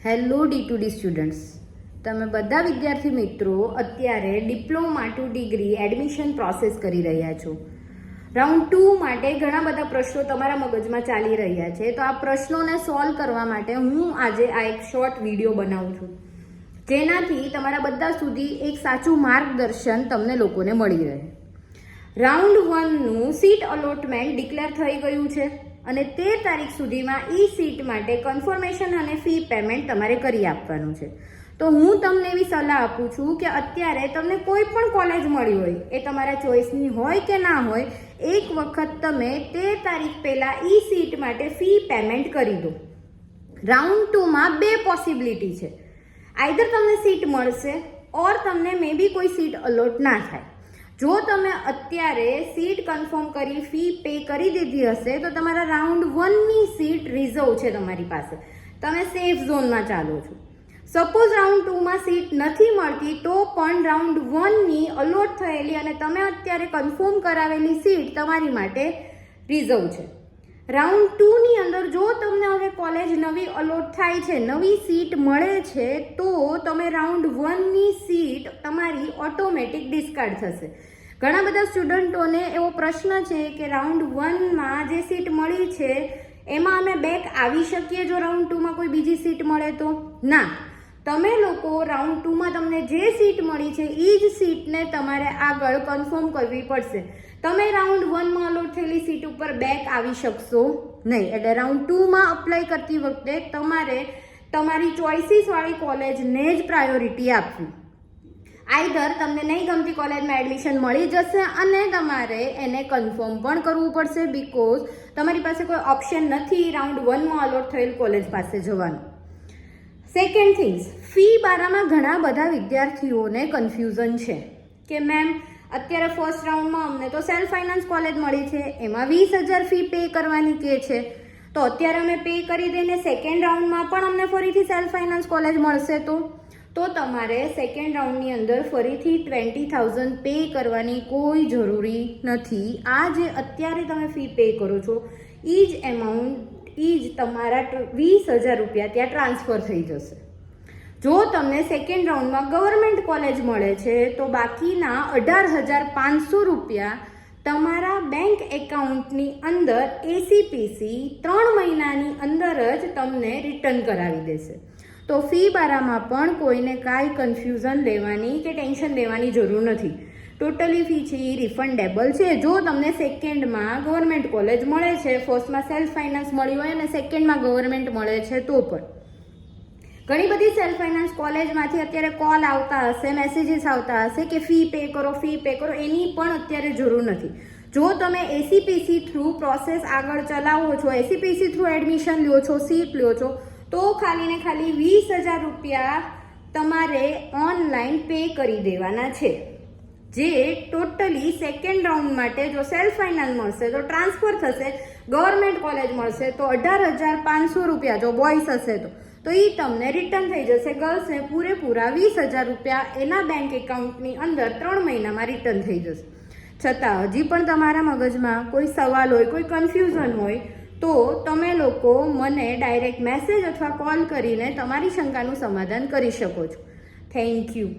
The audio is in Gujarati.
હેલો D2D સ્ટુડન્ટ્સ, તમે બધા વિદ્યાર્થી મિત્રો અત્યારે diploma two degree admission process કરી રહ્યા છો. રાઉન્ડ 2 માટે ઘણા બધા પ્રશ્નો તમારા મગજમાં ચાલી રહ્યા છે. તો આ પ્રશ્નોને સોલ્વ કરવા માટે હું આજે આ એક શોર્ટ વિડીયો બનાવું છું, જેનાથી તમારા બધા સુધી એક સાચું માર્ગદર્શન તમને લોકોને મળી રહે. રાઉન્ડ 1નું સીટ અલોટમેન્ટ ડિક્લેર થઈ ગયું છે અને 13 તારીખ સુધીમાં સીટ માટે કન્ફર્મેશન અને ફી પેમેન્ટ તમારે કરી આપવાનું છે. તો હું તમને એવી સલાહ આપું છું કે અત્યારે તમને કોઈ પણ કોલેજ મળી હોય, એ તમારા ચોઇસની હોય કે ના હોય, એક વખત તમે 13 તારીખ પહેલાં સીટ માટે ફી પેમેન્ટ કરી દો. રાઉન્ડ 2માં બે પોસિબિલિટી છે. આઈધર તમને સીટ મળશે ઓર તમને મે બી કોઈ સીટ અલોટ ના થાય. જો તમે અત્યારે સીટ કન્ફર્મ કરી ફી પે કરી દીધી હશે તો તમારા રાઉન્ડ 1ની સીટ રિઝર્વ છે તમારી પાસે, તમે સેફ ઝોનમાં ચાલો છો. સપોઝ રાઉન્ડ 2માં સીટ નથી મળતી તો પણ રાઉન્ડ 1ની અલોટ થયેલી અને તમે અત્યારે કન્ફર્મ કરાવેલી સીટ તમારી માટે રિઝર્વ છે. રાઉન્ડ 2ની અંદર જો તમને હવે કોલેજ નવી અલોટ થાય છે, નવી સીટ મળે છે, તો તમે રાઉન્ડ 1ની સીટ તમારી ઓટોમેટિક ડિસ્કાર્ડ થશે. ઘણા બધા સ્ટુડન્ટોને એવો પ્રશ્ન છે કે રાઉન્ડ 1માં જે સીટ મળી છે એમાં અમે બેક આવી શકીએ જો રાઉન્ડ 2માં કોઈ બીજી સીટ મળે તો? ના, તમે લોકો રાઉન્ડ 2માં તમને જે સીટ મળી છે એ જ સીટને તમારે આગળ કન્ફર્મ કરવી પડશે. તમે રાઉન્ડ 1માં અલોટ થયેલી સીટ ઉપર બેક આવી શકશો નહીં. એટલે રાઉન્ડ 2માં અપ્લાય કરતી વખતે તમારે તમારી ચોઇસીસવાળી કોલેજને જ પ્રાયોરિટી આપવી. આઈધર તમને નહીં ગમતી કોલેજમાં એડમિશન મળી જશે અને તમારે એને કન્ફર્મ પણ કરવું પડશે, બીકોઝ તમારી પાસે કોઈ ઓપ્શન નથી રાઉન્ડ 1માં અલોટ થયેલ કોલેજ પાસે જવાનું. સેકન્ડ થિંગ્સ, ફી બારામાં ઘણા બધા વિદ્યાર્થીઓને કન્ફ્યુઝન છે કે મેમ અત્યારે ફર્સ્ટ રાઉન્ડમાં અમને તો સેલ્ફ ફાઇનાન્સ કોલેજ મળી છે, એમાં 20,000 ફી પે કરવાની કે છે, તો અત્યારે અમે પે કરી દઈને સેકન્ડ રાઉન્ડમાં પણ અમને ફરીથી સેલ્ફ ફાઇનાન્સ કોલેજ મળશે તો તમારે સેકન્ડ રાઉન્ડની અંદર ફરીથી 20,000 પે કરવાની કોઈ જરૂરી નથી. આ જે અત્યારે તમે ફી પે કરો છો એ જ એમાઉન્ટ જ તમારા 20,000 રૂપિયા ત્યાં ટ્રાન્સફર થઈ જશે. જો તમને સેકન્ડ રાઉન્ડમાં ગવર્મેન્ટ કોલેજ મળે છે તો બાકીના 18,500 રૂપિયા તમારા બેંક એકાઉન્ટની અંદર એસીપીસી 3 મહિનાની અંદર જ તમને રિટર્ન કરાવી દેશે. તો ફી બારામાં પણ કોઈને કાંઈ કન્ફ્યુઝન લેવાની કે ટેન્શન લેવાની જરૂર નથી. ટોટલી ફી છે એ રિફંડેબલ છે. જો તમને સેકન્ડમાં ગવર્મેન્ટ કોલેજ મળે છે, ફર્સ્ટમાં સેલ્ફ ફાઇનાન્સ મળી હોય અને સેકન્ડમાં ગવર્મેન્ટ મળે છે તો પણ. ઘણી બધી સેલ્ફ ફાઇનાન્સ કોલેજમાંથી અત્યારે કોલ આવતા હશે, મેસેજીસ આવતા હશે કે ફી પે કરો, એની પણ અત્યારે જરૂર નથી. જો તમે એસીપીસી થ્રુ પ્રોસેસ આગળ ચલાવો છો, એસીપીસી થ્રુ એડમિશન લ્યો છો, સીટ લ્યો છો, તો ખાલી ને ખાલી 20,000 રૂપિયા તમારે ઓનલાઈન પે કરી દેવાના છે, જે ટોટલી સેકન્ડ રાઉન્ડ માટે જો સેલ્ફ ફાઇનાન્સ મળશે તો ટ્રાન્સફર થશે, ગવર્મેન્ટ કોલેજ મળશે તો 18,500 રૂપિયા જો બોયસ હશે તો એ તમને રિટર્ન થઈ જશે. ગર્લ્સને પૂરેપૂરા 20,000 રૂપિયા એના બેંક એકાઉન્ટની અંદર 3 મહિનામાં રિટર્ન થઈ જશે. છતાં હજી પણ તમારા મગજમાં કોઈ સવાલ હોય, કોઈ કન્ફ્યુઝન હોય તો તમે લોકો મને ડાયરેક્ટ મેસેજ અથવા કોલ કરીને તમારી શંકાનું સમાધાન કરી શકો છો. Thank you.